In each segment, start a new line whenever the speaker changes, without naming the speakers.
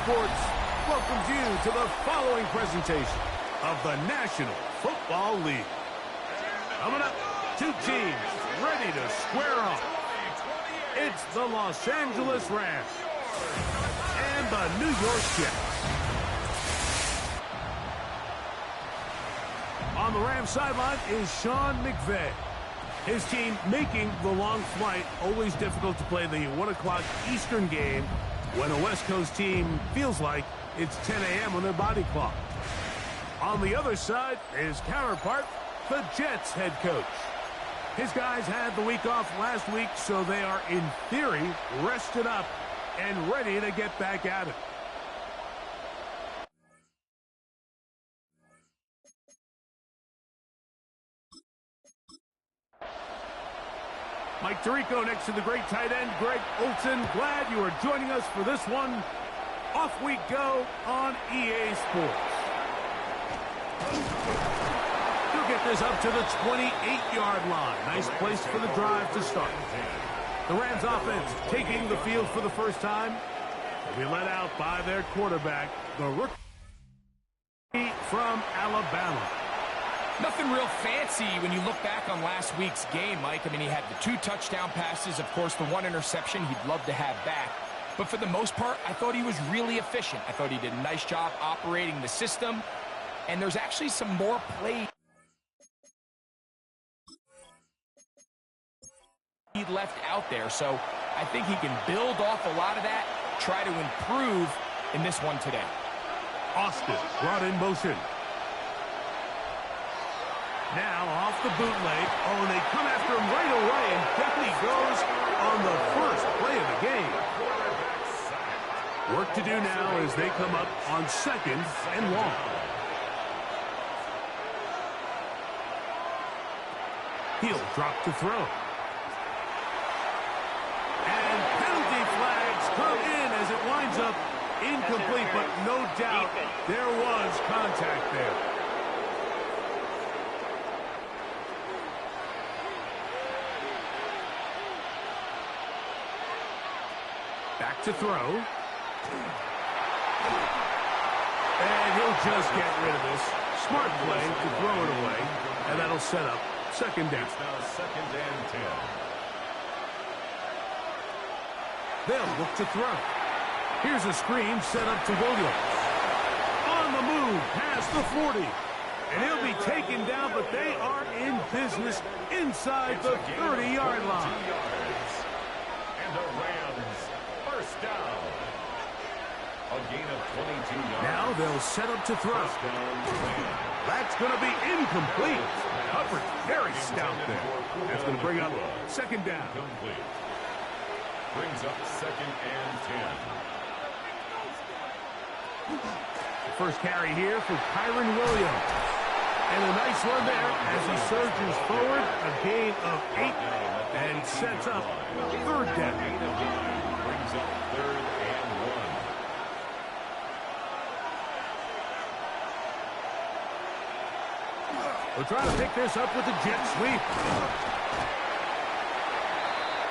Sports welcomes you to the following presentation of the National Football League. Coming up, two teams ready to square off. It's the Los Angeles Rams and the New York Jets. On the Rams sideline is Sean McVay. His team making the long flight. Always difficult to play the 1 o'clock Eastern game when a West Coast team feels like it's 10 a.m. on their body clock. On the other side is counterpart, the Jets head coach. His guys had the week off last week, so they are, in theory, rested up and ready to get back at it. Mike Tirico next to the great tight end, Greg Olsen. Glad you are joining us for this one. Off we go on EA Sports. He'll get this up to the 28-yard line. Nice place for the drive to start. The Rams offense taking the field for the first time. They'll be led out by their quarterback, the rookie from Alabama.
Nothing real fancy when you look back on last week's game, Mike. I mean, he had the 2 touchdown passes, of course, the 1 interception he'd love to have back. But for the most part, I thought he was really efficient. I thought he did a nice job operating the system. And there's actually some more plays he left out there. So I think he can build off a lot of that, try to improve in this one today.
Austin brought in motion. Now off the bootleg. Oh, and they come after him right away, and down he goes on the first play of the game. Work to do now as they come up on 2nd and long. He'll drop to throw. And penalty flags come in as it winds up incomplete, but no doubt there was contact there. Back to throw. And he'll just get rid of this. Smart play to throw it away. And that'll set up 2nd down.
It's now 2nd and 10.
They'll look to throw. Here's a screen set up to Williams. On the move past the 40. And he'll be taken down, but they are in business inside the 30-yard line.
And the Rams, first down. A gain of 22 yards.
Now they'll set up to throw. That's going to be incomplete. Covered very stout there. That's going to bring up 2nd down.
Complete. Brings up 2nd and 10.
The first carry here for Kyron Williams. And a nice run there as he surges forward. A gain of 8 and sets up 3rd down.
Brings up 3rd and 1.
We're trying to pick this up with the jet sweep.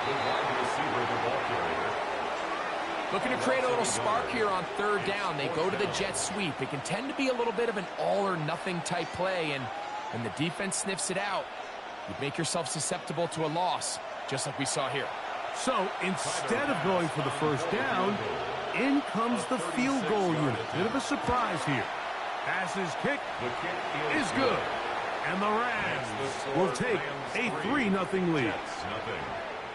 The wide receiver, the ball carrier.
Looking to create a little spark here on 3rd down. They go to the jet sweep. It can tend to be a little bit of an all-or-nothing type play, and when the defense sniffs it out, you make yourself susceptible to a loss, just like we saw here.
So instead of going for the first down, in comes the field goal unit. Bit of a surprise here. Passes kick is good. And the Rams will take a 3-0 lead.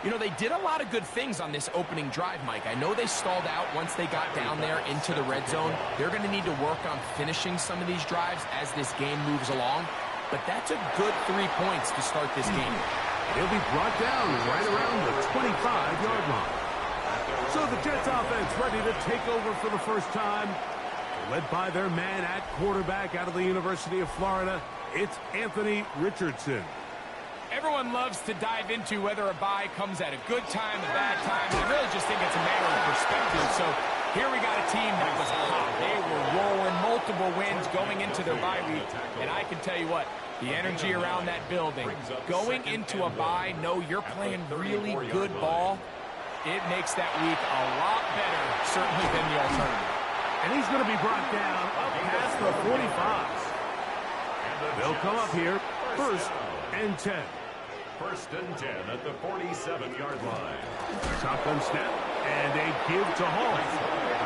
You know, they did a lot of good things on this opening drive, Mike. I know they stalled out once they got down there into the red zone. They're going to need to work on finishing some of these drives as this game moves along. But that's a good 3 points to start this game.
He'll be brought down right around the 25-yard line. So the Jets offense ready to take over for the first time. Led by their man at quarterback out of the University of Florida, it's Anthony Richardson.
Everyone loves to dive into whether a bye comes at a good time, a bad time. I really just think it's a matter of perspective. So here we got a team that was hot. They were rolling, multiple wins going into their bye week. And I can tell you what, the energy around that building, going into a bye, know you're playing really good ball, it makes that week a lot better, certainly, than the alternative.
And he's going to be brought down up past the 45. They'll come up here, 1st and 10.
1st and 10 at the 47-yard line.
Shotgun snap, and a give to Hall.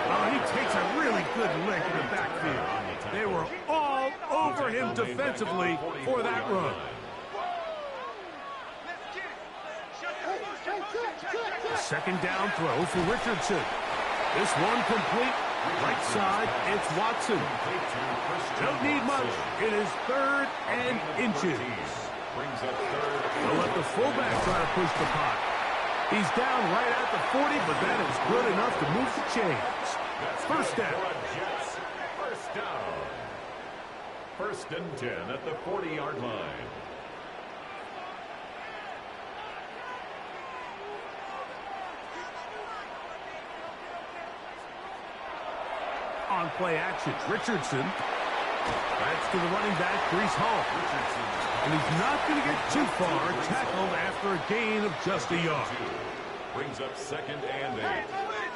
Oh, he takes a really good lick in the backfield. They were all over him defensively for that run. Second down throw for Richardson. This one complete. Right side, it's Watson. Don't need much. It is 3rd and inches. They'll let the fullback try to push the pot. He's down right at the 40, but that is good enough to move the chains. 1st down.
1st down. 1st and 10 at the 40-yard line.
On play action, Richardson. That's to the running back, Breece Hall. And he's not going to get too far, tackled after a gain of just a yard.
Brings up 2nd and 8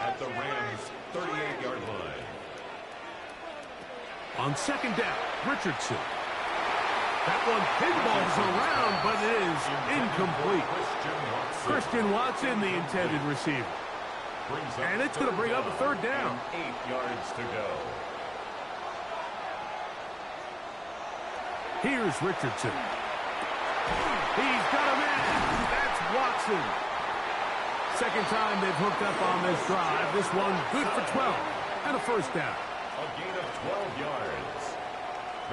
at the Rams' 38-yard line.
On 2nd down, Richardson. That one pinballs around, but it is incomplete. Christian Watson, the intended receiver. And it's going to bring up a 3rd down.
8 yards to go.
Here's Richardson. He's got a man. That's Watson. Second time they've hooked up on this drive. This one good for 12 and a 1st down.
A gain of 12 yards.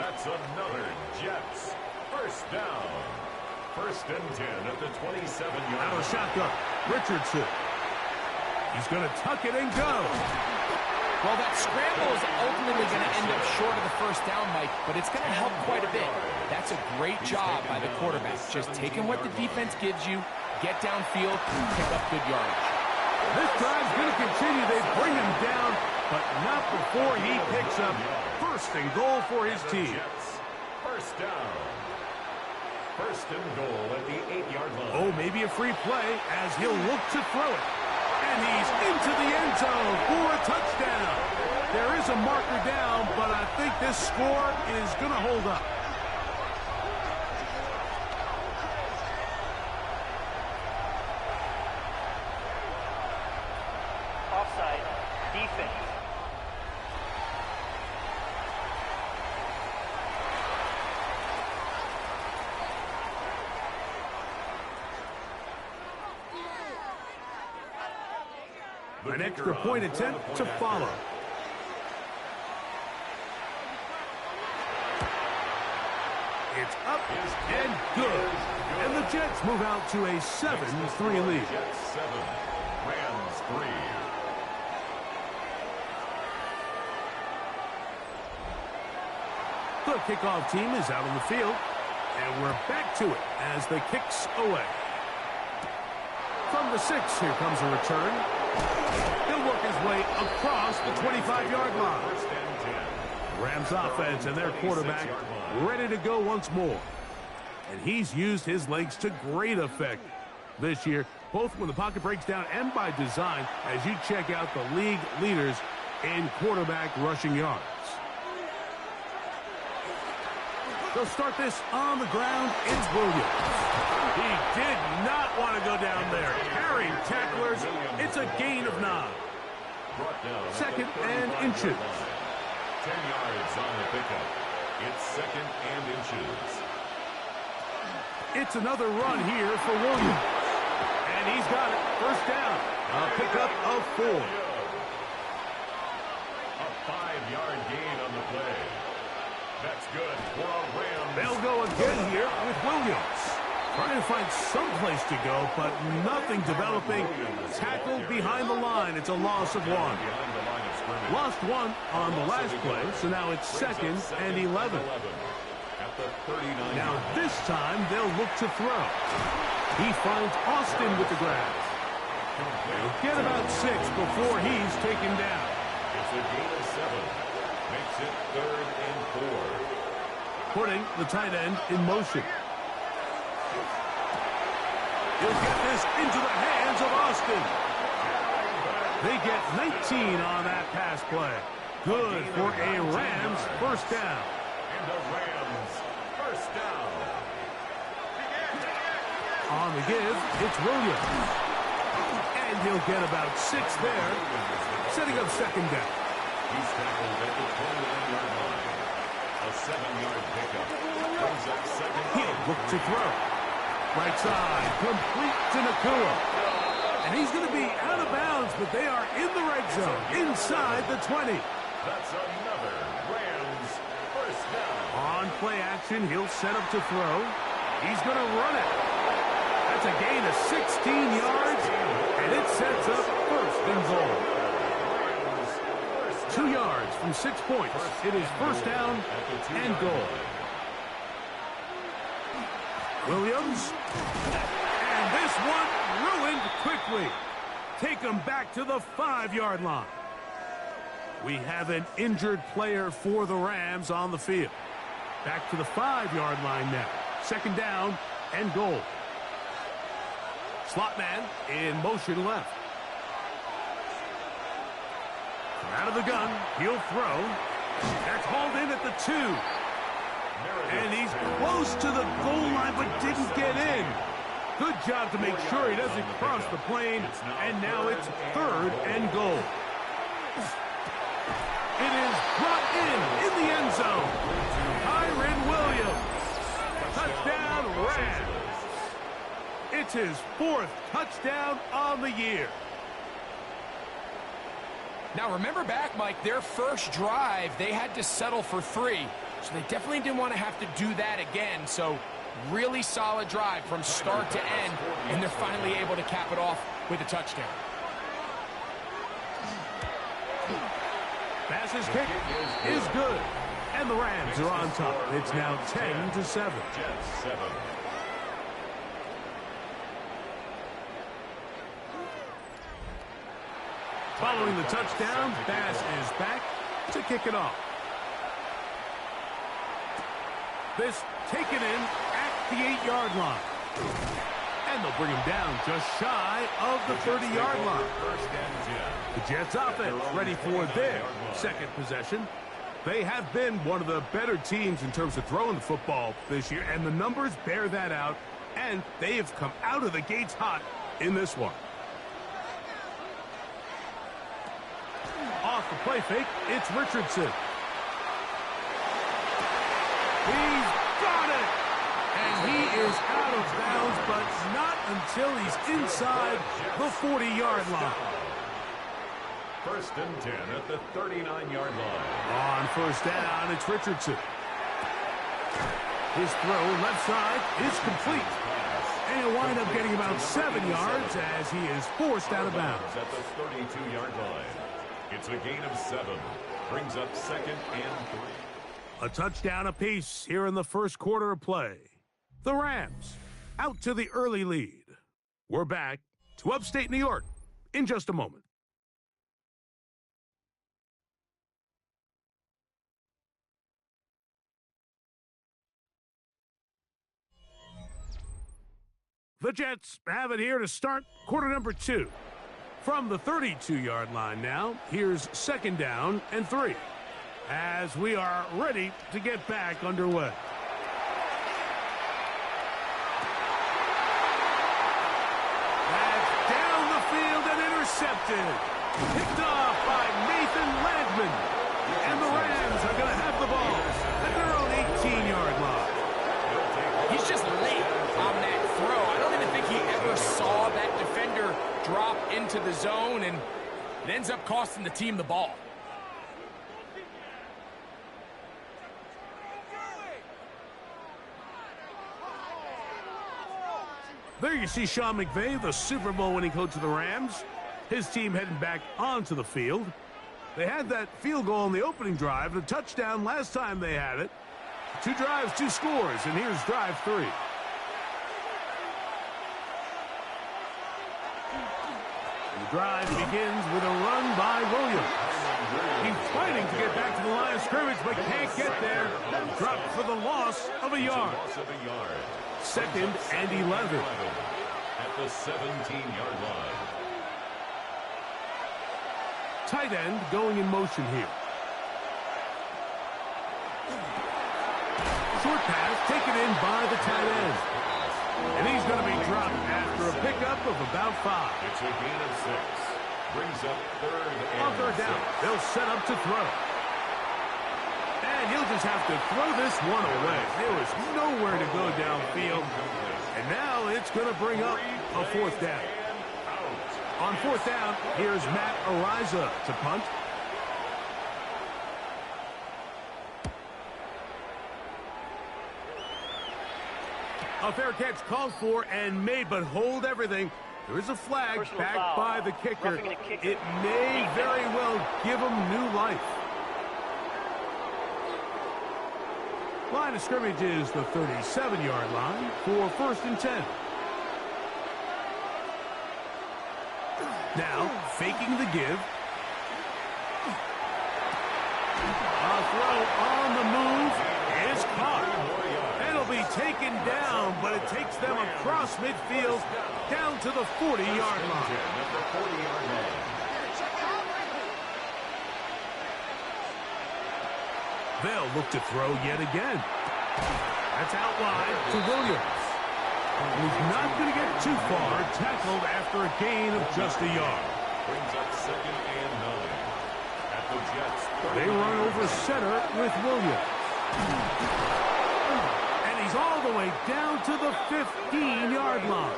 That's another Jets 1st down. 1st and 10 at the 27-yard.
Out of shotgun. Richardson. He's going to tuck it and go.
Well, that scramble is ultimately going to end up short of the 1st down, Mike, but it's going to help quite a bit. That's a great job by the quarterback. Just taking what the defense gives you, get downfield, pick up good yardage.
This drive's going to continue. They bring him down, but not before he picks up 1st and goal for his team.
1st down. 1st and goal at the 8-yard line.
Oh, maybe a free play as he'll look to throw it. And he's into the end zone for a touchdown. There is a marker down, but I think this score is going to hold up.
Offside. Defense.
An extra point attempt to follow. It's up and good. And the Jets move out to a 7-3 lead.
Jets 7, Rams 3.
The kickoff team is out on the field. And we're back to it as the kicks away. From the 6, here comes a return. He'll work his way across the 25-yard line.
1st and 10.
Rams offense and their quarterback ready to go once more. And he's used his legs to great effect this year, both when the pocket breaks down and by design, as you check out the league leaders in quarterback rushing yards. They'll start this on the ground. It's Williams. He did not want to go down there. Carrying tacklers. It's a gain of 9. 2nd and inches.
10 yards on the pickup. It's 2nd and inches.
It's another run here for Williams. And he's got it. 1st down. A pickup of 4.
A 5-yard gain on the play. That's good for a Rams.
They'll go again here with Williams. Trying to find some place to go, but nothing developing. Tackled behind the line. It's a loss of 1. Lost 1 on the last play, so now it's 2nd and 11. Now this time they'll look to throw. He finds Austin with the grab. He'll get about 6 before he's taken down.
It's a gain of 7. Makes it 3rd and 4.
Putting the tight end in motion. He'll get this into the hands of Austin. They get 19 on that pass play. good for a Rams first down.
And the Rams first down.
On the give, it's Williams. And he'll get about 6 there, setting up second down.
He's tackled at the 21-yard line. A 7-yard pickup. Brings up second.
He'll look to throw. Right side, complete to Nakua. And he's going to be out of bounds, but they are in the red zone, inside the 20.
That's another Rams first down.
On play action, he'll set up to throw. He's going to run it. That's a gain of 16 yards, and it sets up first and goal. 2 yards from 6 points. It is first down and goal. Williams. And this one ruined quickly. Take him back to the 5-yard line. We have an injured player for the Rams on the field. Back to the 5-yard line now. Second down and goal. Slot man in motion left. Out of the gun, he'll throw. That's hauled in at the 2. And he's close to the goal line, but didn't get in. Good job to make sure he doesn't cross the plane. And now it's third and goal. It is brought in the end zone. Kyren Williams. Touchdown, Rams. It's his 4th touchdown on the year.
Now, remember back, Mike, their first drive, they had to settle for 3. So they definitely didn't want to have to do that again. So really solid drive from start to end, and they're finally able to cap it off with a touchdown.
Pass's kick is good. And the Rams are on top. It's now 10-7.
Jets 7.
Following the touchdown, Bass is back to kick it off. This taken in at the 8-yard line. And they'll bring him down just shy of the 30-yard line. The Jets offense ready for their second possession. They have been one of the better teams in terms of throwing the football this year, and the numbers bear that out, and they have come out of the gates hot in this one. Off the play fake, it's Richardson. He's got it! And he is out of bounds, but not until he's inside the 40-yard line.
First and 10 at the 39-yard line.
On first down, it's Richardson. His throw left side is complete. And he'll wind up getting about 7 yards as he is forced out of bounds.
At the 32-yard line. It's a gain of 7. Brings up second and 3.
A touchdown apiece here in the first quarter of play. The Rams out to the early lead. We're back to upstate New York in just a moment. The Jets have it here to start quarter number 2. From the 32-yard line now, here's second down and 3. As we are ready to get back underway. That's down the field and intercepted. Picked off by Nathan Landman. And the Rams are going to have the ball at their own 18-yard line.
He's just late on that throw. I don't even think he ever saw that defender drop into the zone, and it ends up costing the team the ball.
There you see Sean McVay, the Super Bowl winning coach of the Rams. His team heading back onto the field. They had that field goal on the opening drive, the touchdown last time they had it. 2 drives, 2 scores, and here's drive 3. The drive begins with a run by Williams. He's fighting to get back to the line of scrimmage, but can't get there. Dropped for the loss of a yard. Second and 11.
At the 17-yard line.
Tight end going in motion here. short pass taken in by the tight end. And he's going to be dropped after a pickup of about 5.
It's a gain of 6. Brings up
On third down, they'll set up to throw. And he'll just have to throw this one away. There was nowhere to go downfield. And now it's going to bring up a 4th down. On 4th down, here's Matt Ariza to punt. A fair catch called for and made, but hold everything. There is a flag backed by the kicker. It may very well give him new life. Line of scrimmage is the 37-yard line for 1st and 10. Now, faking the give. A throw on the move is caught. It'll be taken down, but it takes them across midfield down to the 40-yard line. They'll look to throw yet again. That's out wide to Williams. He's not going to get too far, tackled after a gain of just a yard.
Brings up 2nd and 9. At the Jets.
They run over center with Williams. And he's all the way down to the 15-yard line.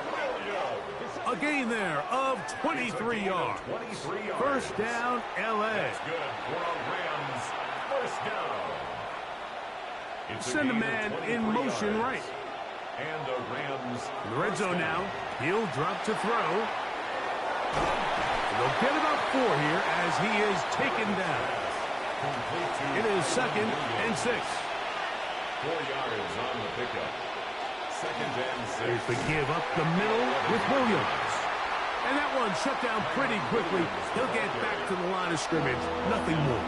A gain there of 23 yards. 1st down, L.A.
That's good for a Rams 1st down.
Send a man in motion right.
And the Rams.
In the red zone now. He'll drop to throw. They'll get about 4 here as he is taken down. It is 2nd and 6.
4 yards on the pickup. 2nd and 6.
Here's the give up the middle with Williams. And that one shut down pretty quickly. He'll get back to the line of scrimmage. Nothing more.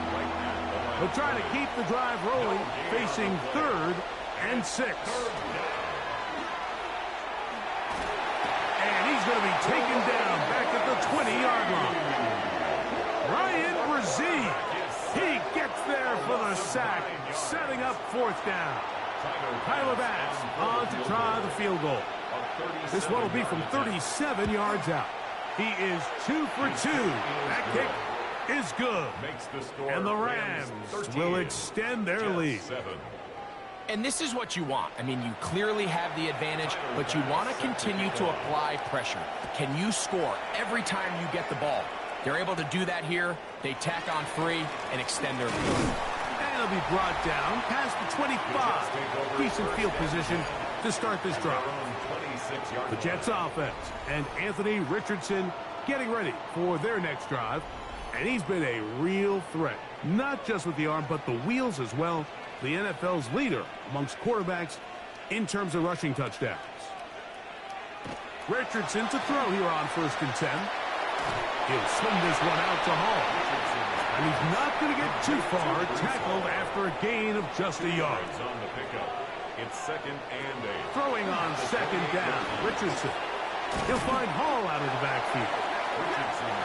They'll try to keep the drive rolling, facing 3rd and 6. And he's going to be taken down back at the 20-yard line. Ryan Brzee, he gets there for the sack, setting up 4th down. Tyler Bass on to try the field goal. This one will be from 37 yards out. He is 2 for 2. That kick is good. And the Rams will extend their lead.
And this is what you want. I mean, you clearly have the advantage, but you want to continue to apply pressure. Can you score every time you get the ball? They're able to do that here. They tack on 3 and extend their lead.
And he'll be brought down past the 25. Decent field position to start this drive. The Jets offense and Anthony Richardson getting ready for their next drive. And he's been a real threat, not just with the arm, but the wheels as well. The NFL's leader amongst quarterbacks in terms of rushing touchdowns. Richardson to throw here on 1st and 10. He'll swing this one out to Hall. And he's not going to get too far, tackled after a gain of just a yard.
It's 2nd and 8.
Throwing on 2nd down, Richardson. He'll find Hall out of the backfield.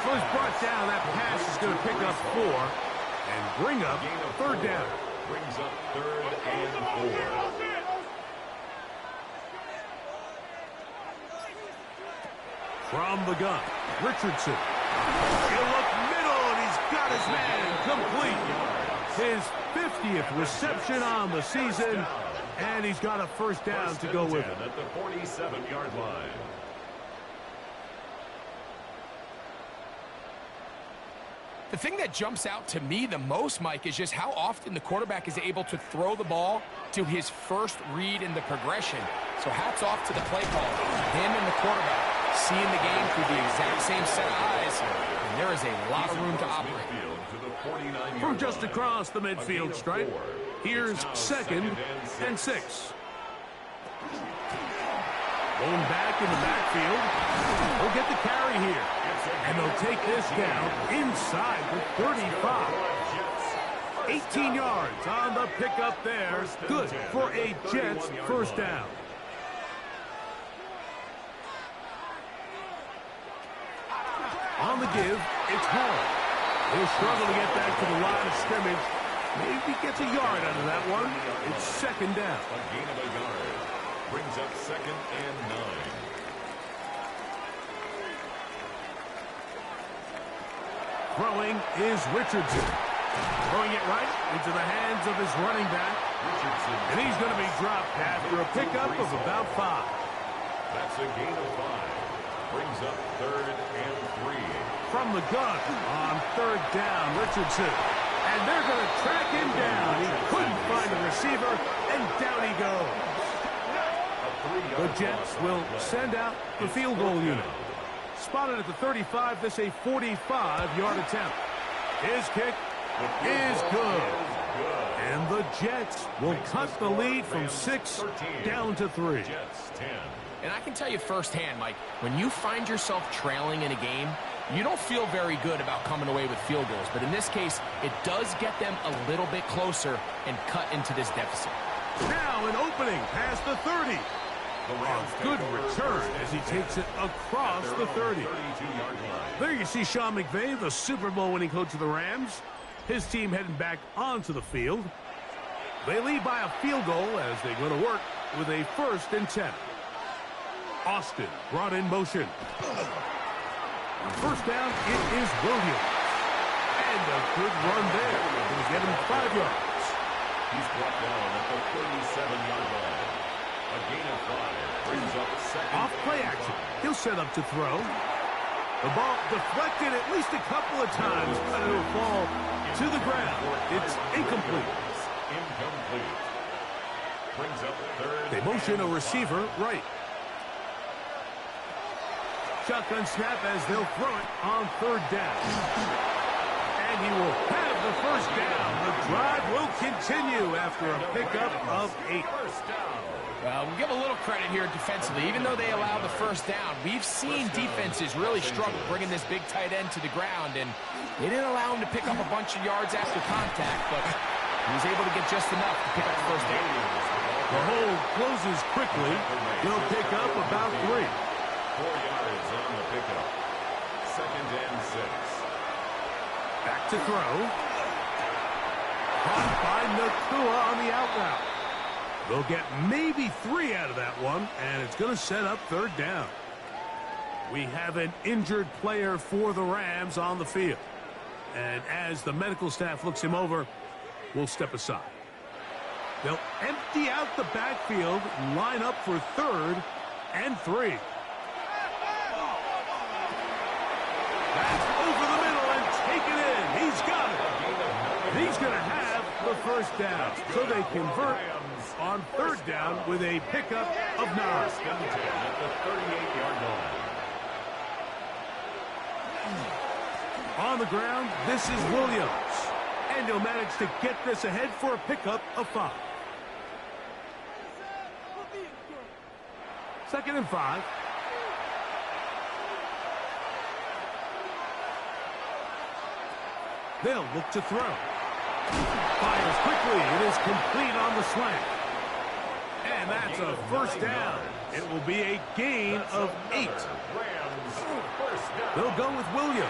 So he's brought down. That pass is going to pick up 4 and bring up 3rd down.
Brings up 3rd and 4.
From the gun, Richardson. He'll look middle, and he's got his man complete. His 50th reception on the season, and he's got a 1st down to go with it.
At the 47-yard line.
The thing that jumps out to me the most, Mike, is just how often the quarterback is able to throw the ball to his first read in the progression. So hats off to the play caller. Him and the quarterback seeing the game through the exact same set of eyes. And there is a lot of room to operate.
From just across the midfield stripe, here's 2nd and 6. Going back in the backfield. We'll get the carry here. And they'll take this down inside the 35. 18 yards on the pickup there. Good for a Jets 1st down. On the give, it's Hall. He'll struggle to get back to the line of scrimmage. Maybe gets a yard out of that one. It's second down.
A gain of a yard. Brings up 2nd and 9.
Throwing is Richardson. Throwing it right into the hands of his running back.
Richardson.
And he's going to be dropped after a pickup of about 5.
That's a gain of 5. Brings up 3rd and 3.
From the gun on 3rd down, Richardson. And they're going to track him down. He couldn't find a receiver, and down he goes. The Jets will send out the field goal unit. Spotted at the 35, this a 45-yard attempt. His kick is good. And the Jets will cut the lead from 6 down to 3.
Jets 10.
And I can tell you firsthand, Mike, when you find yourself trailing in a game, you don't feel very good about coming away with field goals. But in this case, it does get them a little bit closer and cut into this deficit.
Now an opening past the 30. A good return as he takes it across the 30. There you see Sean McVay, the Super Bowl winning coach of the Rams. His team heading back onto the field. They lead by a field goal as they go to work with a 1st and 10. Austin brought in motion. On 1st down, it is Williams. And a good run there. Going to get him 5 yards.
He's brought down at the 37-yard line. A gain of 5 brings up 2nd.
Off play action. He'll set up to throw. The ball deflected at least a couple of times, but it will fall to the ground. It's incomplete.
Incomplete. Brings up 3rd.
They motion a receiver right. Shotgun snap as they'll throw it on 3rd down. And he will have the 1st down. The drive will continue after a pickup of 8.
We'll give a little credit here defensively. Even though they allowed the 1st down, we've seen defenses really struggle bringing this big tight end to the ground, and they didn't allow him to pick up a bunch of yards after contact, but he was able to get just enough to pick up the 1st down.
The hole closes quickly. They'll pick up about 3.
4 yards on the pickup. 2nd and 6.
Back to throw. Caught by Nakua on the out route. They'll get maybe 3 out of that one, and it's going to set up 3rd down. We have an injured player for the Rams on the field. And as the medical staff looks him over, we'll step aside. They'll empty out the backfield, line up for 3rd and 3. That's over the middle and taken in. He's got it. He's going to have the 1st down. So they convert on 3rd down with a pickup of 9.
At the 38-yard line.
On the ground, this is Williams. And he'll manage to get this ahead for a pickup of 5. 2nd and 5. They'll look to throw. Fires quickly. It is complete on the slant. And that's a 1st down. It will be a gain of 8. They'll go with Williams.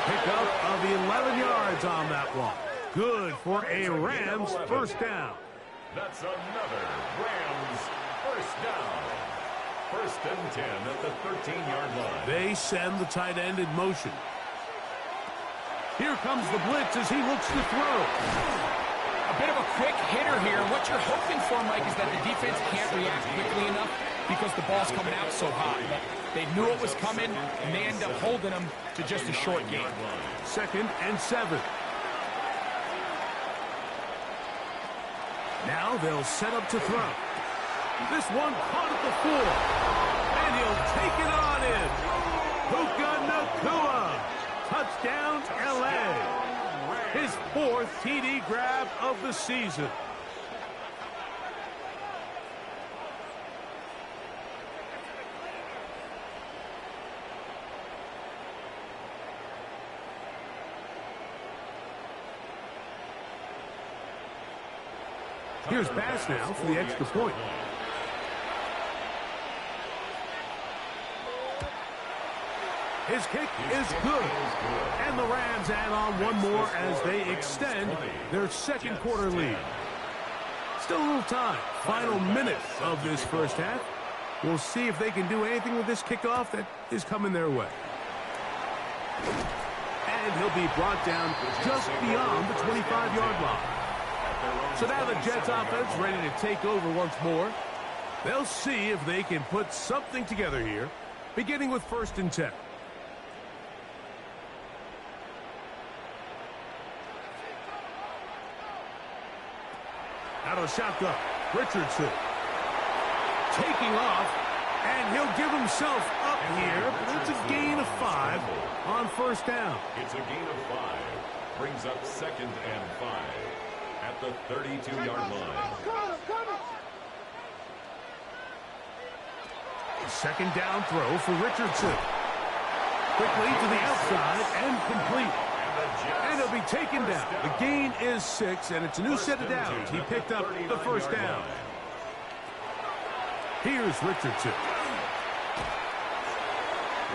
Pickup of 11 yards on that one. Good for a Rams 1st down.
That's another Rams 1st down. 1st and 10 at the 13-yard line.
They send the tight end in motion. Here comes the blitz as he looks to throw.
A bit of a quick hitter here. What you're hoping for, Mike, is that the defense can't react quickly enough because the ball's coming out so high. But they knew it was coming, and they end up holding them to just a short gain.
2nd and 7. Now they'll set up to throw. This one caught at the 4. And he'll take it on in. Puka Nakua. Touchdown, L.A. His 4th TD grab of the season. Here's Bass now for the extra point. His kick is good. And the Rams add on one more as they extend their second quarter lead. Still a little time. Final minute of this first half. We'll see if they can do anything with this kickoff that is coming their way. And he'll be brought down just beyond the 25-yard line. So now the Jets offense ready to take over once more. They'll see if they can put something together here, beginning with 1st and 10. Out of the shotgun, Richardson taking off, and he'll give himself up here, but it's a gain of 5 on 1st down.
It's a gain of 5. Brings up 2nd and 5 at the 32-yard line.
Second down throw for Richardson. Quickly to the outside and complete. And he'll be taken down. The gain is 6, and it's a new set of downs. He picked up the 1st down. Here's Richardson.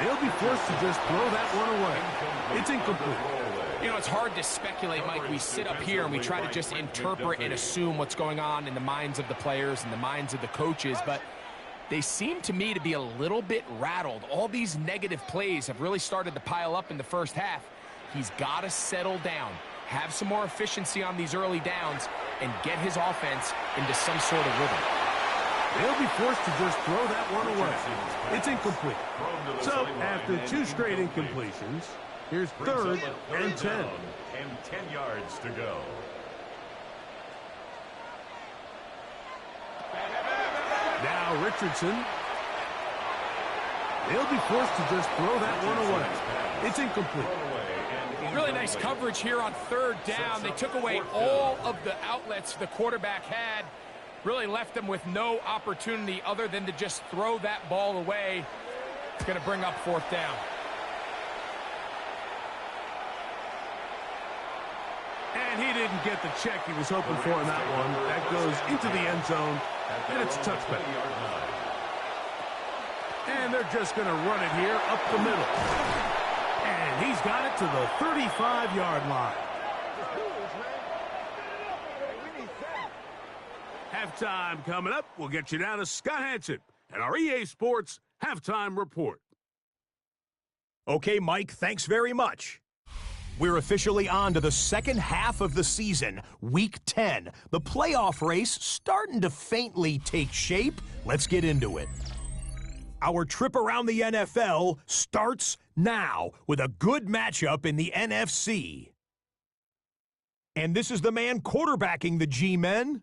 They'll be forced to just throw that one away. It's incomplete.
You know, it's hard to speculate, Mike. We sit up here and we try to just interpret and assume what's going on in the minds of the players and the minds of the coaches, but they seem to me to be a little bit rattled. All these negative plays have really started to pile up in the first half. He's got to settle down, have some more efficiency on these early downs, and get his offense into some sort of rhythm.
They'll be forced to just throw that one away. It's incomplete. So, after 2 straight incompletions, here's 3rd and 10.
And 10 yards to go.
Now Richardson. They'll be forced to just throw that one away. It's incomplete.
Really nice coverage here on 3rd down. They took away all of the outlets the quarterback had. Really left them with no opportunity other than to just throw that ball away. It's going to bring up 4th down.
And he didn't get the check he was hoping for in that one. That goes into the end zone, and it's a touchback. And they're just going to run it here up the middle. And he's got it to the 35-yard line. Halftime coming up. We'll get you down to Scott Hansen and our EA Sports Halftime Report.
Okay, Mike, thanks very much. We're officially on to the second half of the season, Week 10. The playoff race starting to faintly take shape. Let's get into it. Our trip around the NFL starts now with a good matchup in the NFC. And this is the man quarterbacking the G-Men.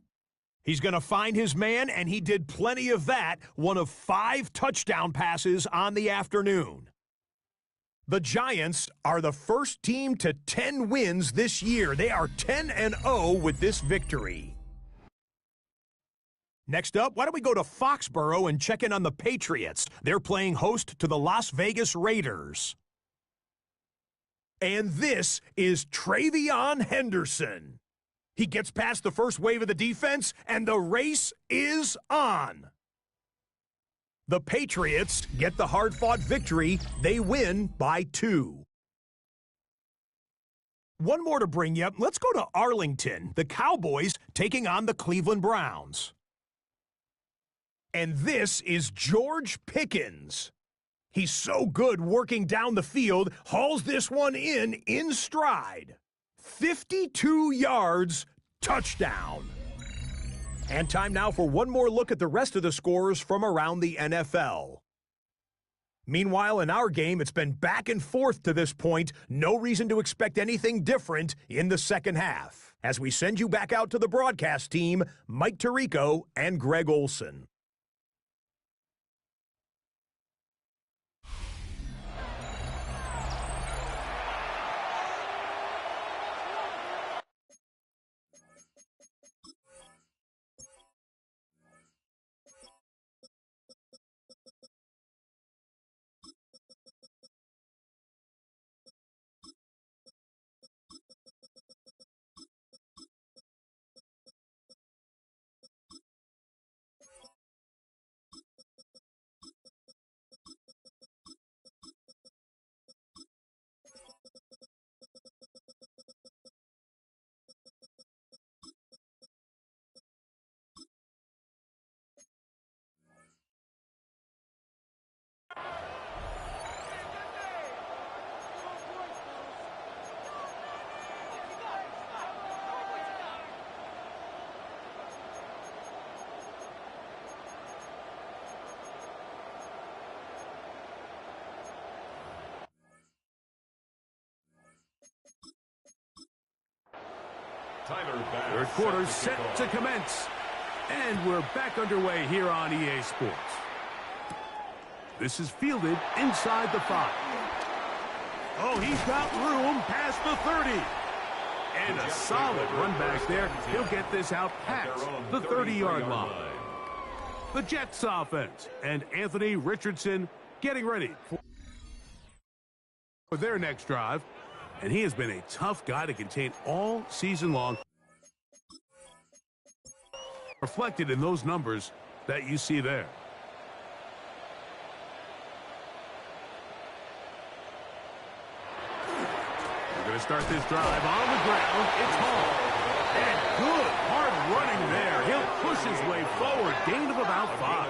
He's going to find his man, and he did plenty of that, one of 5 touchdown passes on the afternoon. The Giants are the first team to 10 wins this year. They are 10-0 with this victory. Next up, why don't we go to Foxborough and check in on the Patriots? They're playing host to the Las Vegas Raiders. And this is Travion Henderson. He gets past the first wave of the defense, and the race is on. The Patriots get the hard-fought victory. They win by 2. One more to bring you. Let's go to Arlington. The Cowboys taking on the Cleveland Browns. And this is George Pickens. He's so good working down the field, hauls this one in stride. 52 yards, touchdown. And time now for one more look at the rest of the scores from around the NFL. Meanwhile, in our game, it's been back and forth to this point. No reason to expect anything different in the second half. As we send you back out to the broadcast team, Mike Tirico and Greg Olson.
Third quarter set to commence. And we're back underway here on EA Sports. This is fielded inside the 5. Oh, he's got room past the 30. And a solid run back there. He'll get this out past the 30-yard line. The Jets offense and Anthony Richardson getting ready for their next drive. And he has been a tough guy to contain all season long. Reflected in those numbers that you see there. We're going to start this drive on the ground. It's Hall. And good hard running there. He'll push his way forward. Gain of about 5.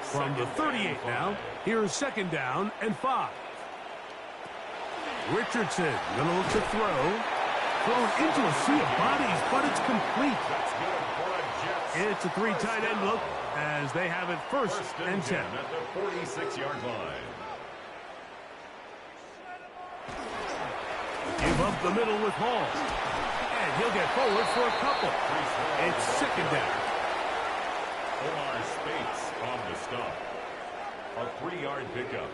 From the 38 now, here's second down and 5. Richardson going to look to throw. Thrown into a sea of bodies, but it's complete. It's a 3 tight end look as they have it first and 10.
At the 46-yard line.
Give up the middle with Hall. And he'll get forward for a couple. It's second down.
Omar Spates on the stop. A 3-yard pickup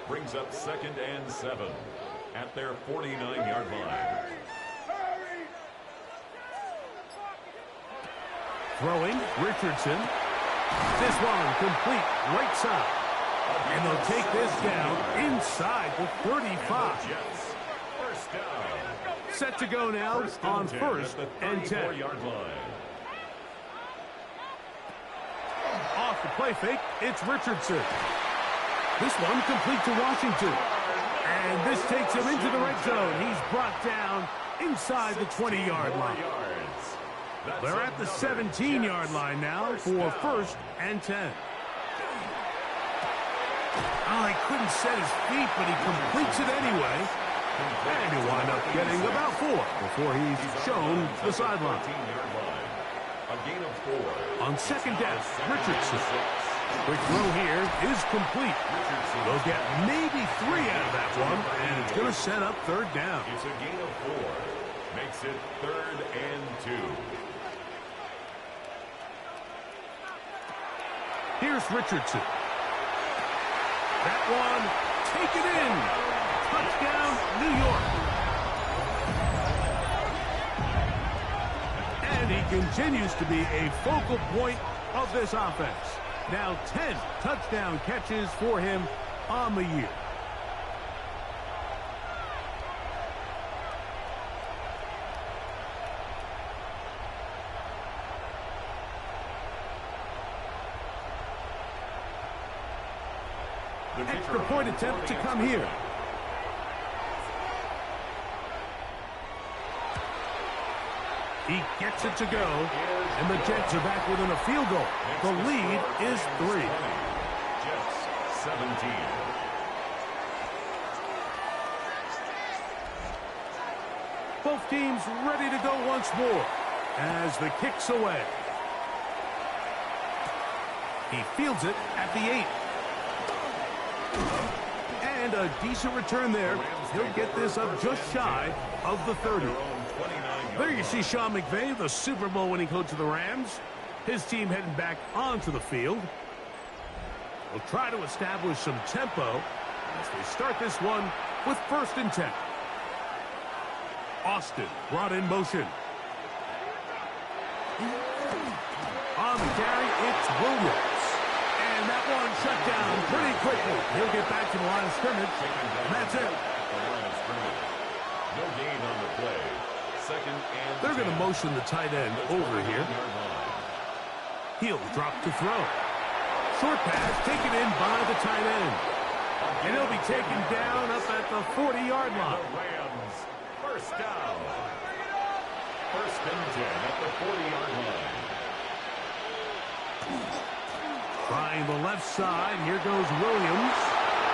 brings up second and 7 at their 49-yard line.
Throwing, Richardson. This one complete, right side. And they'll take this down inside the 35.
Jets, first down.
Set to go now on first and 10.
Yard line.
Off the play fake, it's Richardson. This one complete to Washington. And this takes him into the red zone. He's brought down inside the 20-yard line. They're at the 17-yard line now for first and 10. Oh, he couldn't set his feet, but he completes it anyway. And he'll wind up getting about 4 before he's shown the sideline. On second down, Richardson. Quick throw here is complete. They'll get maybe 3 out of that one, and it's going to set up third down.
It's a gain of 4. Makes it third and 2.
Here's Richardson. That one, taken in. Touchdown, New York. And he continues to be a focal point of this offense. Now 10 touchdown catches for him on the year. Extra point attempt to come here. He gets it to go, and the Jets are back within a field goal. The lead is 3.
Jets 17.
Both teams ready to go once more as the kick's away. He fields it at the 8. And a decent return there. He'll get this up just shy of the 30. There you see Sean McVay, the Super Bowl winning coach of the Rams. His team heading back onto the field. We'll try to establish some tempo as they start this one with first and 10. Austin brought in motion. On the carry, it's Williams. And that one shut down pretty quickly. He'll get back to the line of scrimmage, and that's it.
No gain on the play. Second and
They're going to motion the tight end over here. He'll drop to throw. Short pass taken in by the tight end. And he'll be taken down up at the 40-yard line.
The Rams, first down. First and 10 at the 40-yard line.
Trying the left side. Here goes Williams.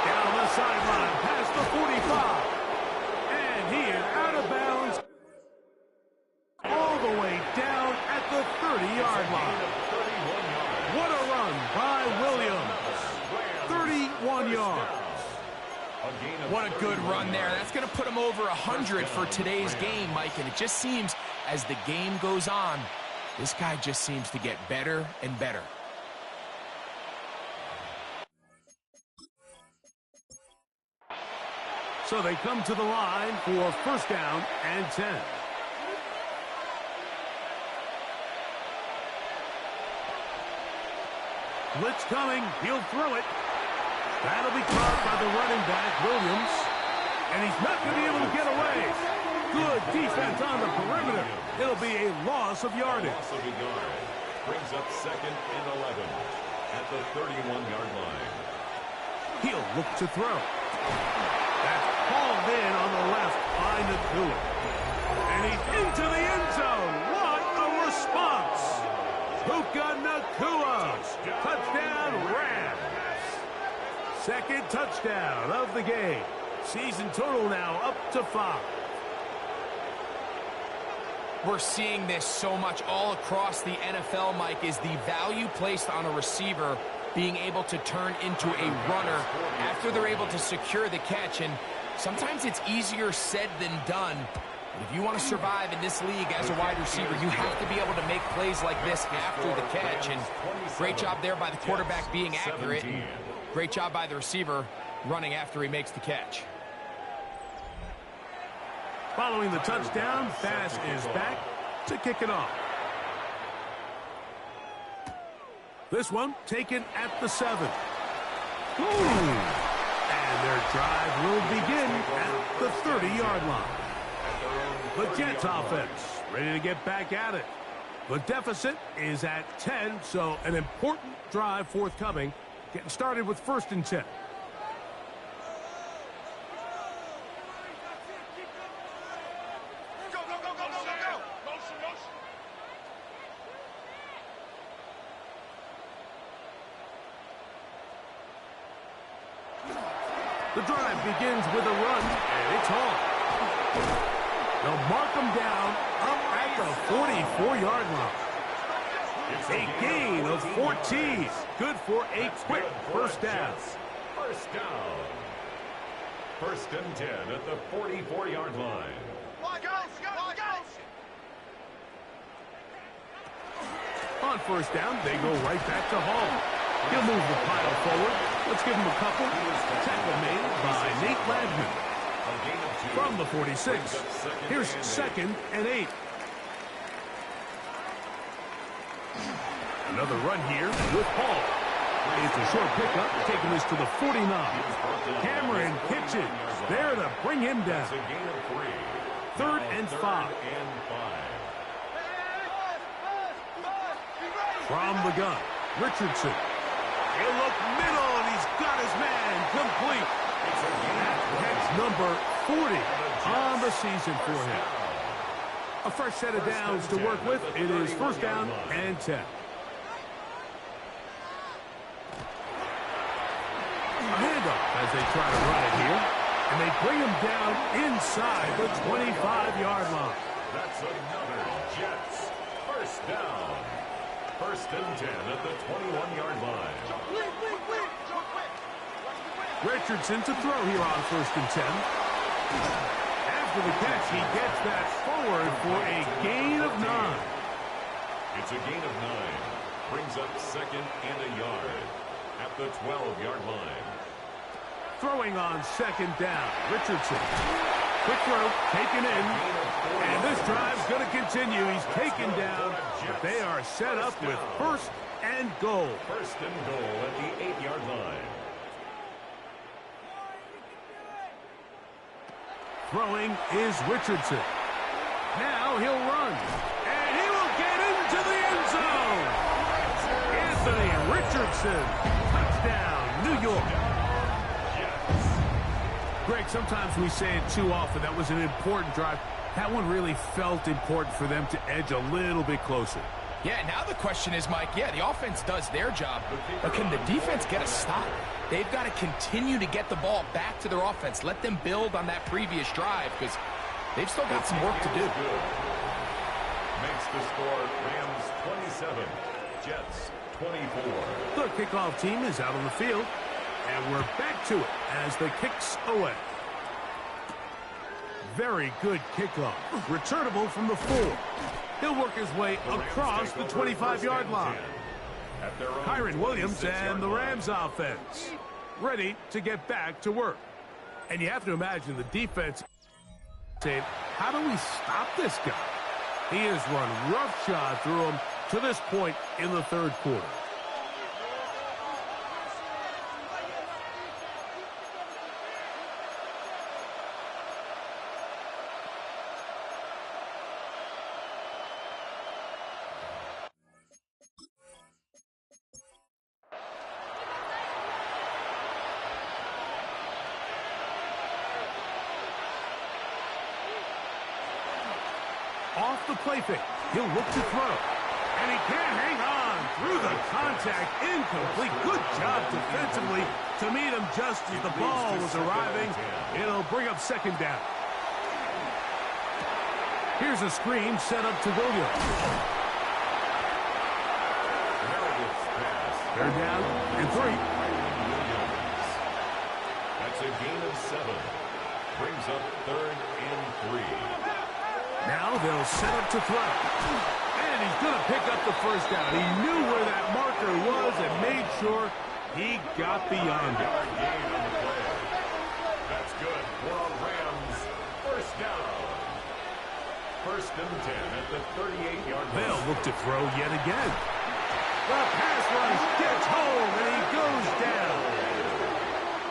Down the sideline past the 45. And he is out of bounds. All the way down at the 30-yard line. What a run by Williams. 31 yards.
A gain
What a good run there. That's going to put him over 100 for today's game, Mike. And it just seems as the game goes on, this guy just seems to get better and better.
So they come to the line for first down and 10. Blitz coming. He'll throw it. That'll be caught by the running back, Williams. And he's not going to be able to get away. Good defense on the perimeter. It'll be a loss of yardage.
Loss of a yard. Brings up second and 11 at the 31-yard line.
He'll look to throw. That's hauled in on the left by Nakua. And he's into the end zone. What a response. Puka Nakua. Touchdown, Rams. Second touchdown of the game. Season total now up to 5.
We're seeing this so much all across the NFL, Mike, is the value placed on a receiver being able to turn into a runner after they're able to secure the catch. And sometimes it's easier said than done. But if you want to survive in this league as a wide receiver, you have to be able to make plays like this after the catch. And great job there by the quarterback being accurate. And great job by the receiver running after he makes the catch.
Following the touchdown, Bass is back to kick it off. This one taken at the 7. Ooh. And their drive will begin at the 30-yard line. The Jets offense ready to get back at it. The deficit is at 10, so an important drive forthcoming. Getting started with first and 10. The drive begins with a run, and it's home. They'll mark them down up at the 44-yard line. A gain of 14. Good for a quick first down.
First down. First and 10 at the 44-yard line.
On first down, they go right back to Hall. He'll move the pile forward. Let's give him a couple. Tackle made by Nate Ladman. From the 46, here's second and 8. Another run here with Hall. It's a short pickup, taking this to the 49. Cameron Kitchen there to bring him down. Third and 5. From the gun, Richardson. He'll look middle, and he's got his man complete. That's number 40 on the season for him. A fresh set of downs to work with. It is first down and 10. A handoff as they try to run it here. And they bring him down inside the 25-yard line.
That's another Jets first down. First and 10 at the 21-yard line.
Richardson to throw here on first and 10. After the catch, he gets that forward for a gain of 9.
It's a gain of 9. Brings up second and a yard at the 12-yard line.
Throwing on second down, Richardson. Quick throw, taken in. And this drive's going to continue. He's taken down, but they are set up with first and goal.
First and goal at the 8-yard line.
Throwing is Richardson. Now he'll run. And he will get into the end zone. Anthony Richardson. Touchdown, New York. Greg, sometimes we say it too often. That was an important drive. That one really felt important for them to edge a little bit closer.
Yeah, now the question is, Mike, yeah, the offense does their job, but can the defense get a stop? They've got to continue to get the ball back to their offense. Let them build on that previous drive because they've still got some work to do.
Makes the score Rams 27, Jets 24.
The kickoff team is out on the field, and we're back to it as the kick's away. very good kickoff. Returnable from the 4. He'll work his way across the 25-yard line. Kyron Williams and the Rams offense ready to get back to work. And you have to imagine the defense saying, how do we stop this guy? He has run roughshod through him to this point in the third quarter. Off the play fake, he'll look to throw. And he can't hang on through the contact. Incomplete. Good job defensively to meet him just as the ball was arriving. It'll bring up second down. Here's a screen set up to Williams. Third down and 3.
That's a gain of 7. Brings up 3rd and 3.
Now they'll set up to throw. And he's going to pick up the first down. He knew where that marker was and made sure he got beyond it.
That's good for a Rams first down. 1st and 10 at the 38-yard line.
They'll look to throw yet again. The pass rush gets home and he goes down.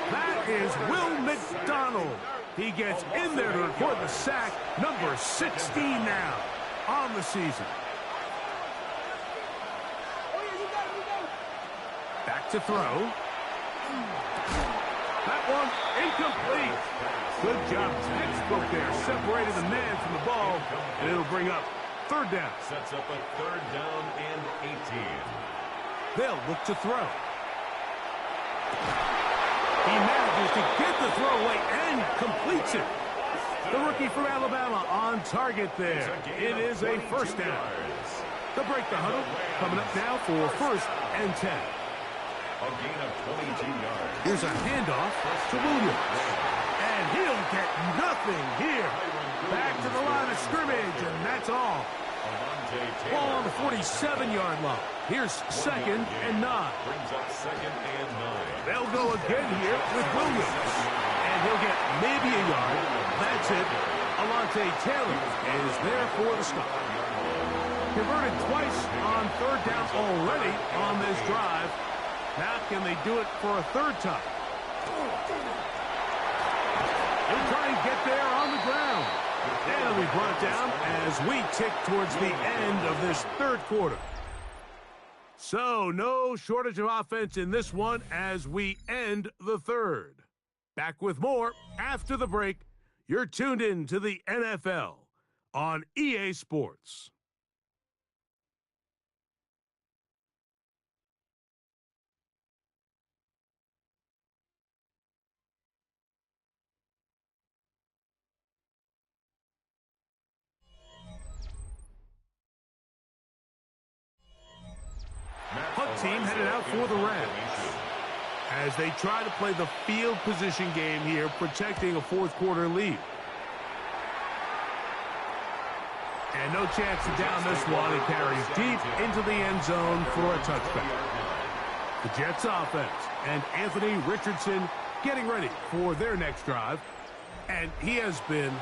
That is Will McDonald. He gets in there to record the sack, number 16 now on the season. Back to throw. That one incomplete. Good job, textbook there. Separated the man from the ball, and it'll bring up 3rd down.
Sets up a 3rd down and 18.
They'll look to throw. He manages to get the throw away and completes it. The rookie from Alabama on target there. It is a first down. They'll break the huddle. Coming up now for 1st and 10.
A gain of 22 yards.
Here's a handoff to Williams. And he'll get nothing here. Back to the line of scrimmage, and that's all. Ball on the 47-yard line. Here's 2nd and 9.
Brings up 2nd and 9.
They'll go again here with Williams. And he'll get maybe a yard. That's it. Alontae Taylor is there for the stop. Converted twice on 3rd down already on this drive. Now can they do it for a 3rd time? They'll try and get there on the ground. And we brought down as we tick towards the end of this 3rd quarter. So no shortage of offense in this one as we end the 3rd. Back with more after the break. You're tuned in to the NFL on EA Sports. Punt team headed out for the Rams as they try to play the field position game here, protecting a 4th quarter lead. And no chance to down this one. It carries deep into the end zone for a touchback. The Jets offense and Anthony Richardson getting ready for their next drive. And he has been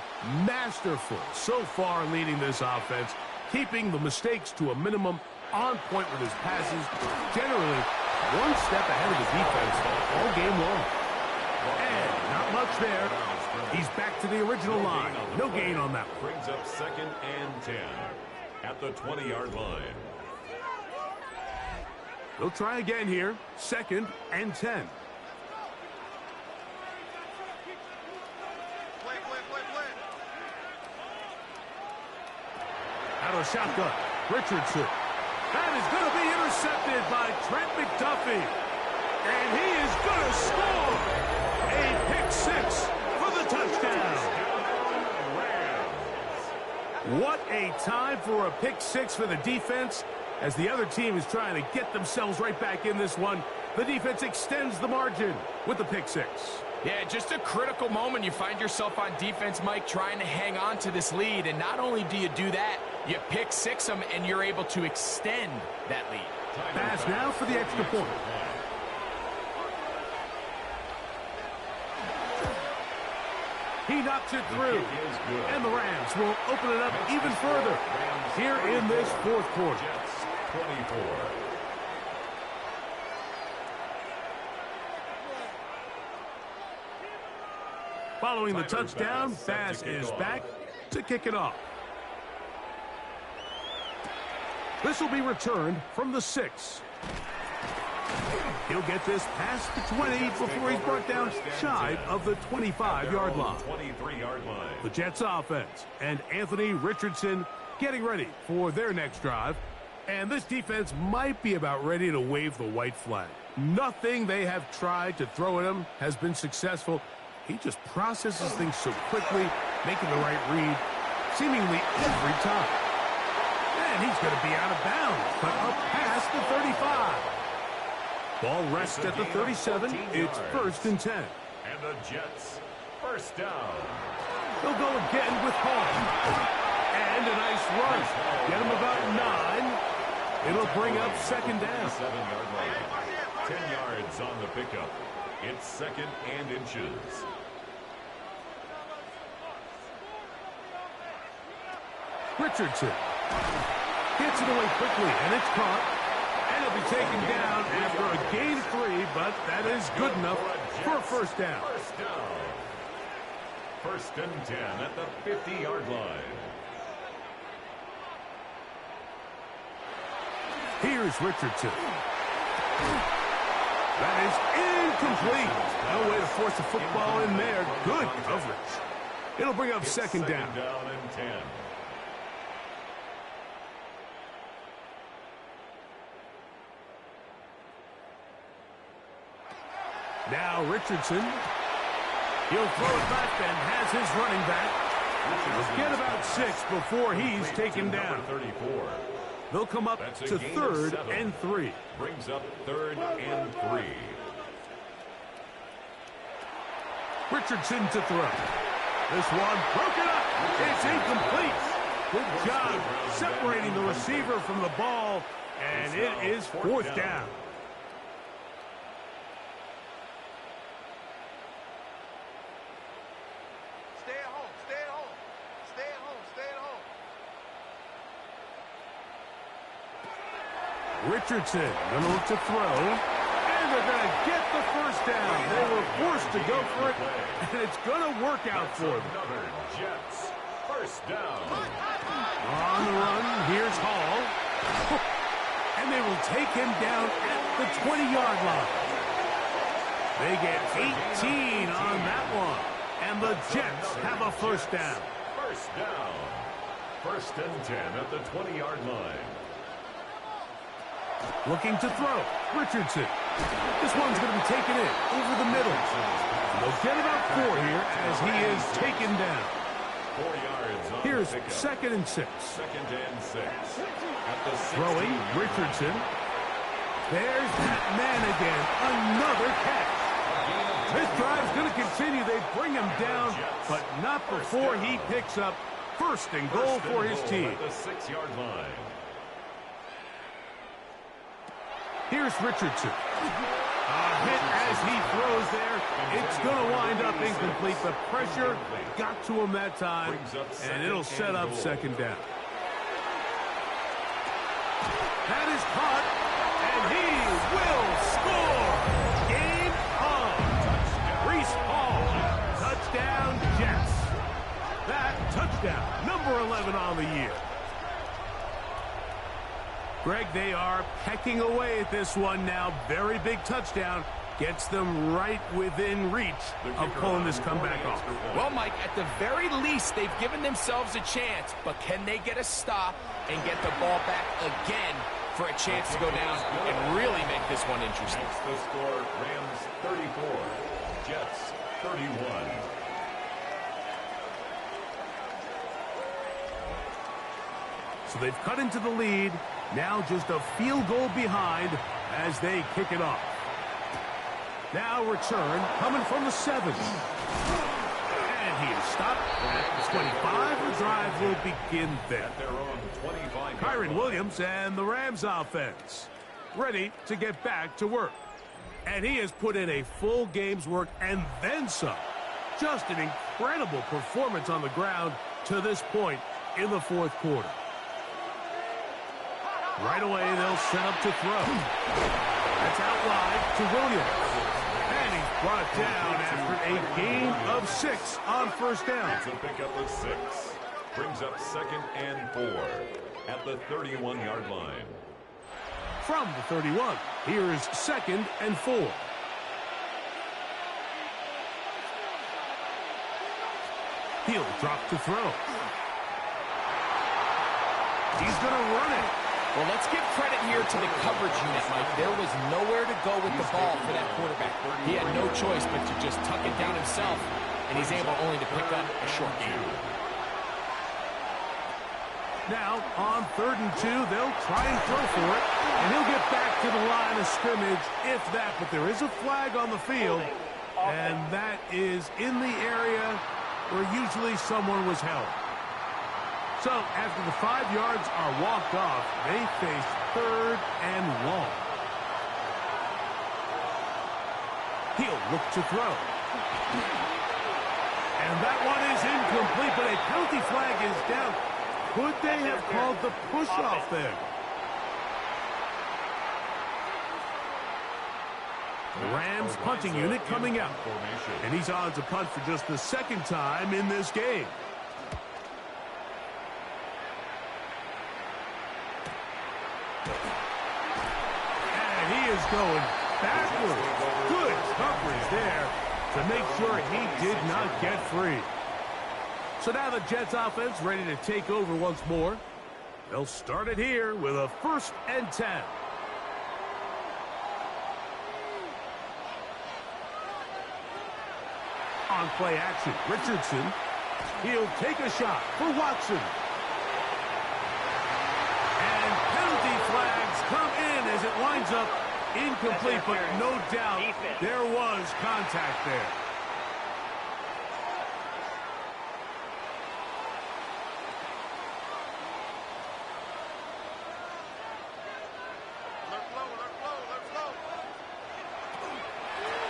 masterful so far leading this offense, keeping the mistakes to a minimum, on point with his passes, generally one step ahead of the defense all game long. And not much there. He's back to the original line. No gain on that one.
Brings up 2nd and 10 at the 20-yard line.
They'll try again here. 2nd and 10. Out of the shotgun, Richardson. That is going to be intercepted by Trent McDuffie. And he is going to score a pick 6 for the touchdown. What a time for a pick 6 for the defense as the other team is trying to get themselves right back in this one. The defense extends the margin with the pick six.
Yeah, just a critical moment. You find yourself on defense, Mike, trying to hang on to this lead. And not only do you do that, you pick six them, and you're able to extend that lead.
Pass now for the extra point. He knocks it through. And the Rams will open it up even further here in this fourth quarter.
24.
Following the touchdown, Bass is back to kick it off. This will be returned from the 6. He'll get this past the 20 before he's brought down shy of the 25-yard line.
23-yard line.
The Jets offense and Anthony Richardson getting ready for their next drive. And this defense might be about ready to wave the white flag. Nothing they have tried to throw at him has been successful. He just processes things so quickly, making the right read seemingly every time. And he's going to be out of bounds, but up past the 35. Ball rests at the 37. It's 1st and 10.
And the Jets, first down.
They'll go again with Hall. And a nice run. Get him about 9. It'll bring up 2nd down.
7-yard line. 10 yards on the pickup. It's 2nd and inches.
Richardson gets it away quickly, and it's caught. And it'll be taken down after a gain of 3, but that is good enough for a first down.
First down. 1st and 10 at the 50-yard line.
Here's Richardson. That is incomplete. No way to force a football in there. Good coverage. It'll bring up 2nd down.
2nd down and 10.
Now Richardson. He'll throw it back and has his running back. He'll get about 6 before he's taken down.
34.
They'll come up
That's
to
a gain
3rd
of 7.
and 3.
Brings up 3rd and 3.
Richardson to throw. This one broken up. It's incomplete. Good job separating the receiver from the ball, and it is 4th down.
Stay at home. Stay at home. Stay at home. Stay at home.
Richardson gonna look to throw, and they're gonna get the first down. They were forced to go for it, and it's gonna work out for them.
Another Jets first down.
On the run, here's Hall, and they will take him down at the 20-yard line. They get 18 on that one, and the Jets have a first down.
First down. 1st and 10 at the 20-yard line.
Looking to throw. Richardson. This one's going to be taken in over the middle. They'll get about 4 here as he is taken down.
4 yards on
Here's
the pickup.
2nd and 6.
2nd and 6. At the 16.
Throwing Richardson. There's that man again. Another catch. This drive's going to continue. They bring him down, but not before he picks up 1st and goal for his team.
At the 6-yard line.
Here's Richardson. A hit as he throws there. It's going to wind up incomplete. The pressure got to him that time, and it'll set up 2nd down. That is caught, and he will score. Game on. Reese Hall. Touchdown, Jets. That touchdown, number 11 on the year. Greg, they are pecking away at this one now. Very big touchdown. Gets them right within reach of pulling this comeback off.
Well, Mike, at the very least, they've given themselves a chance, but can they get a stop and get the ball back again for a chance to go down and really make this one interesting?
That's the score. Rams 34. Jets 31.
So they've cut into the lead. Now just a field goal behind as they kick it off. Now return coming from the 7. And he is stopped at the 25. The drive will begin there.
At their own 25.
Kyron Williams and the Rams offense ready to get back to work. And he has put in a full game's work and then some. Just an incredible performance on the ground to this point in the fourth quarter. Right away, they'll set up to throw. That's out wide to Williams. And he's brought down after a gain of 6 on first down.
It's a pickup of 6. Brings up 2nd and 4 at the 31-yard line.
From the 31, here is 2nd and 4. He'll drop to throw. He's going to run it.
Well, let's give credit here to the coverage unit, Mike. There was nowhere to go with the ball for that quarterback. He had no choice but to just tuck it down himself, and he's able only to pick up a short gain.
Now, on 3rd and 2, they'll try and throw for it, and he'll get back to the line of scrimmage, if that. But there is a flag on the field, and that is in the area where usually someone was held. So, after the 5 yards are walked off, they face 3rd and long. He'll look to throw. And that one is incomplete, but a penalty flag is down. Could they have called the push-off there? The Rams punting unit coming out. And he's on to punt for just the 2nd time in this game. And he is going backwards. Good coverage there to make sure he did not get free. So now the Jets offense ready to take over once more. They'll start it here with a 1st and 10. On play action, Richardson. He'll take a shot for Watson. And penalty flags come in as it winds up incomplete, but no doubt there was contact there.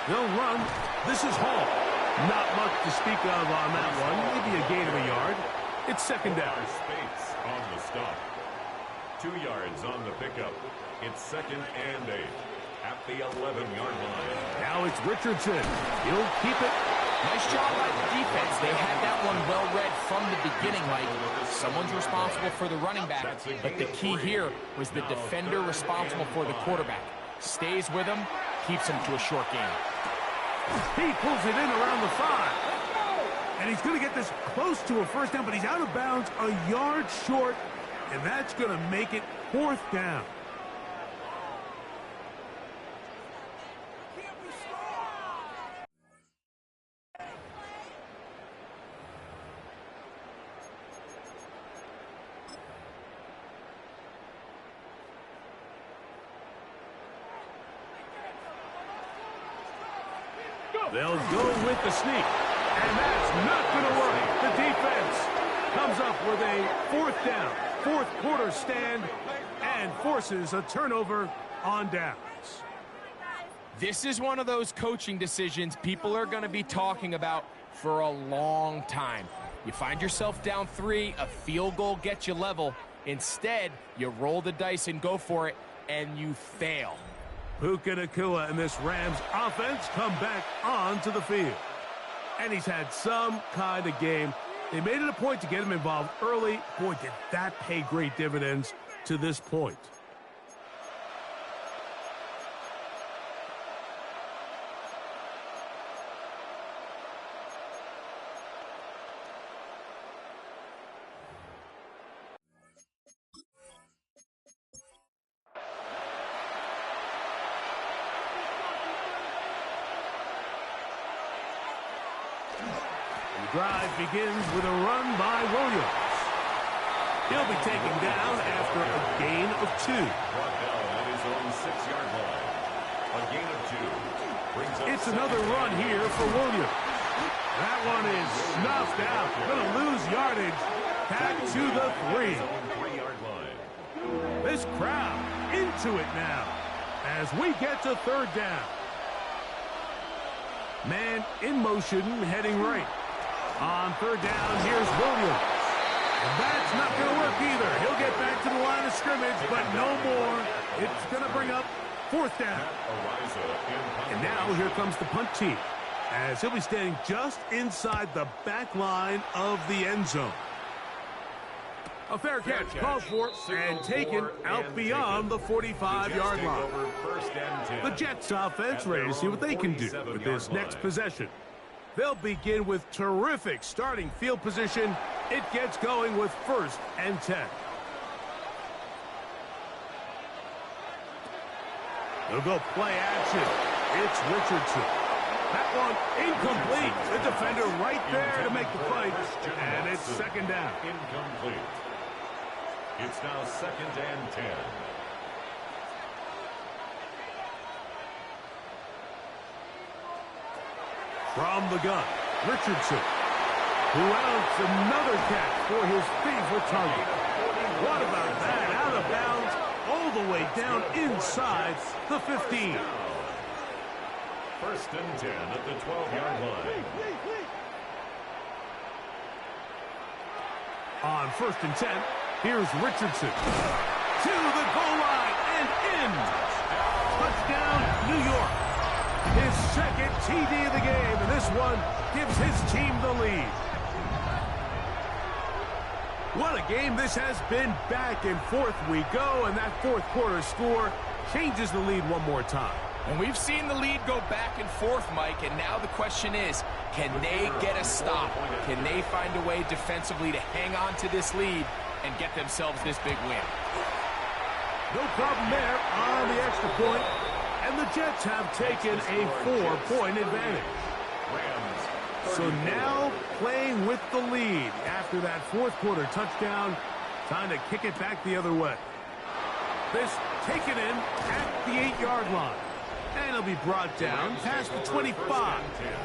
They'll run. This is Hall. Not much to speak of on that one. Maybe a gain of a yard. It's 2nd down.
Spates on the stop. 2 yards on the pickup. It's 2nd and 8 at the 11-yard line.
Now it's Richardson. He'll keep it.
Nice job by the defense. They had that one well read from the beginning, Mike. Someone's responsible for the running back, but the key here was the defender responsible for the quarterback. Stays with him, keeps him to a short gain.
He pulls it in around the 5. And he's going to get this close to a 1st down, but he's out of bounds a yard short, and that's going to make it 4th down. They'll go with the sneak, and that's not going to work. The defense comes up with a 4th down, 4th quarter stand, and forces a turnover on downs.
This is one of those coaching decisions people are going to be talking about for a long time. You find yourself down 3, a field goal gets you level. Instead, you roll the dice and go for it, and you fail.
Puka Nacua and this Rams offense come back onto the field. And he's had some kind of game. They made it a point to get him involved early. Boy, did that pay great dividends to this point. Drive begins with a run by Williams. He'll be taken down after a gain of 2.
Brought down at his own 6-yard line. A gain of 2.
It's another run here for Williams. That one is snuffed out. Going to lose yardage. Back to the 3. This crowd into it now as we get to 3rd down. Man in motion, heading right. On 3rd down, here's Williams. And that's not going to work either. He'll get back to the line of scrimmage, but no more. It's going to bring up 4th down. And now here comes the punt team, as he'll be standing just inside the back line of the end zone. A fair catch called for and taken out beyond the 45-yard line. The Jets offense ready to see what they can do with this next possession. They'll begin with terrific starting field position. It gets going with 1st and 10. They'll go play action. It's Richardson. That one incomplete. The defender right there to make the play. And it's 2nd down.
Incomplete. It's now 2nd and 10.
From the gun, Richardson, who outs another catch for his favorite target. What about that? Out of bounds, all the way down inside the 15.
1st and 10 at the 12-yard line.
On 1st and 10, here's Richardson. To the goal line and in. Touchdown, New York. His 2nd TD of the game, and this one gives his team the lead. What a game this has been. Back and forth we go, and that 4th quarter score changes the lead one more time.
And we've seen the lead go back and forth, Mike, and now the question is, can they get a stop? Can they find a way defensively to hang on to this lead and get themselves this big win?
No problem there on the extra point. And the Jets have taken a 4-point advantage. So now playing with the lead after that 4th quarter touchdown. Time to kick it back the other way. This taken in at the 8-yard line. And it'll be brought down past the 25.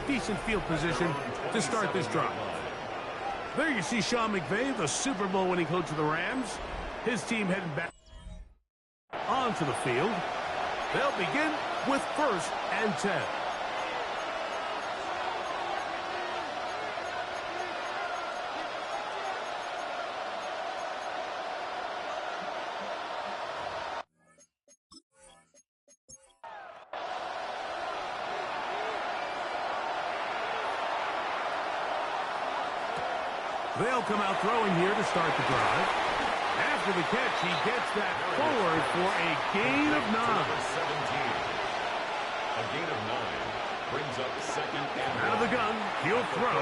Decent field position to start this drive. There you see Sean McVay, the Super Bowl winning coach of the Rams. His team heading back onto the field. They'll begin with 1st and 10. They'll come out throwing here to start the drive. After the catch, he gets that forward for a gain of 9.
A gain of 9 brings up 2nd and
out of the gun, he'll throw.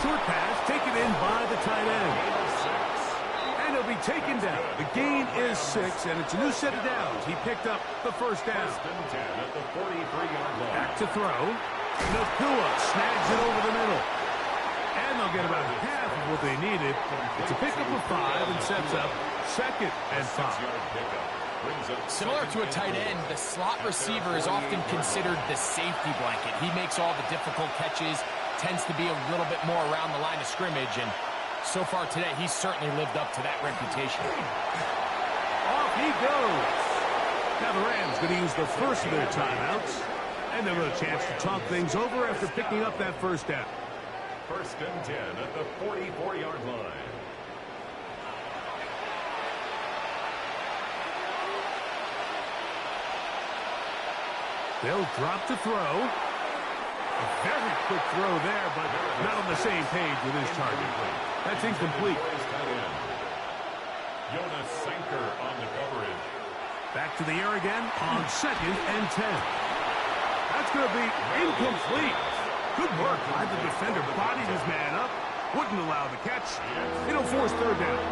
Short pass taken in by the tight end. And he'll be taken down. The gain is 6, and it's a new set of downs. He picked up the 1st down.
1st and 10 at the 43-yard line.
Back to throw. Nakua snags it over the middle. And they'll get about half of what they needed. It's a pickup of 5 and sets up 2nd and 5.
Similar to a tight end, the slot receiver is often considered the safety blanket. He makes all the difficult catches, tends to be a little bit more around the line of scrimmage, and so far today, he's certainly lived up to that reputation.
Off he goes. Now the Rams going to use the first of their timeouts, and they'll have a chance to talk things over after picking up that 1st down.
1st and 10 at the 44-yard line.
They'll drop to throw. A very quick throw there, but not on the same page with his target. That's incomplete.
Jonas Sanker on the coverage.
Back to the air again on 2nd and 10. That's going to be incomplete. Good work by the defender. Bodied his man up. Wouldn't allow the catch. It'll force 3rd down.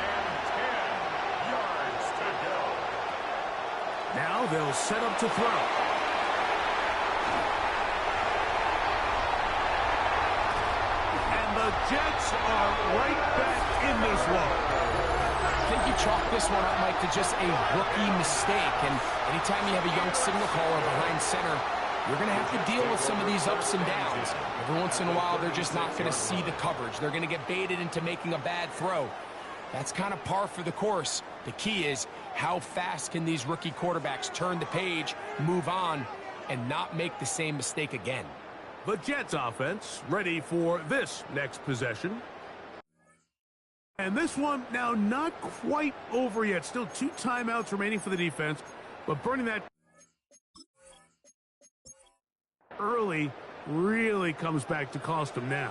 And 10 yards to go.
Now they'll set up to throw. And the Jets are right back in this one.
I think you chalk this one up, Mike, to just a rookie mistake. And anytime you have a young signal caller behind center, you're going to have to deal with some of these ups and downs. Every once in a while, they're just not going to see the coverage. They're going to get baited into making a bad throw. That's kind of par for the course. The key is how fast can these rookie quarterbacks turn the page, move on, and not make the same mistake again.
The Jets offense ready for this next possession. And this one now not quite over yet. Still 2 timeouts remaining for the defense, but burning that early really comes back to cost them now.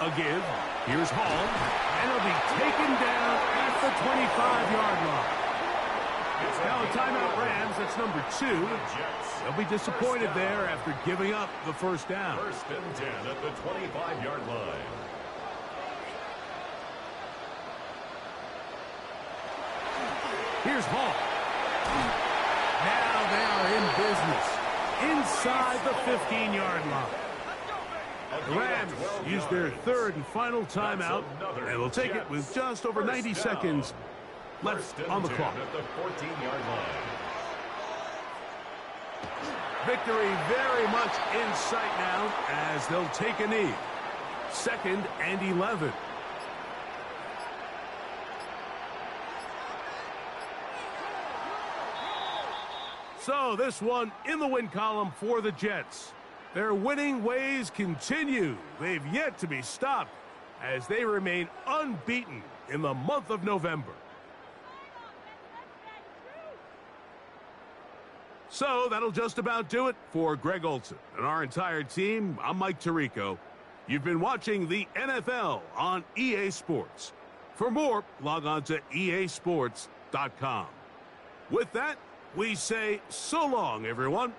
A give. Here's Hall, and it'll be taken down at the 25-yard line. Now a timeout Rams, that's number 2. They'll be disappointed there after giving up the first down.
1st and 10 at the 25-yard line.
Here's Hall. Now they are in business inside the 15-yard line. The Rams use their 3rd and final timeout, and they'll take it with just over 90 seconds left on the clock.
At the 14-yard line.
Victory very much in sight now as they'll take a knee. 2nd and 11. So this one in the win column for the Jets. Their winning ways continue. They've yet to be stopped as they remain unbeaten in the month of November. So that'll just about do it for Greg Olson and our entire team. I'm Mike Tirico. You've been watching the NFL on EA Sports. For more, log on to easports.com. With that, we say so long, everyone.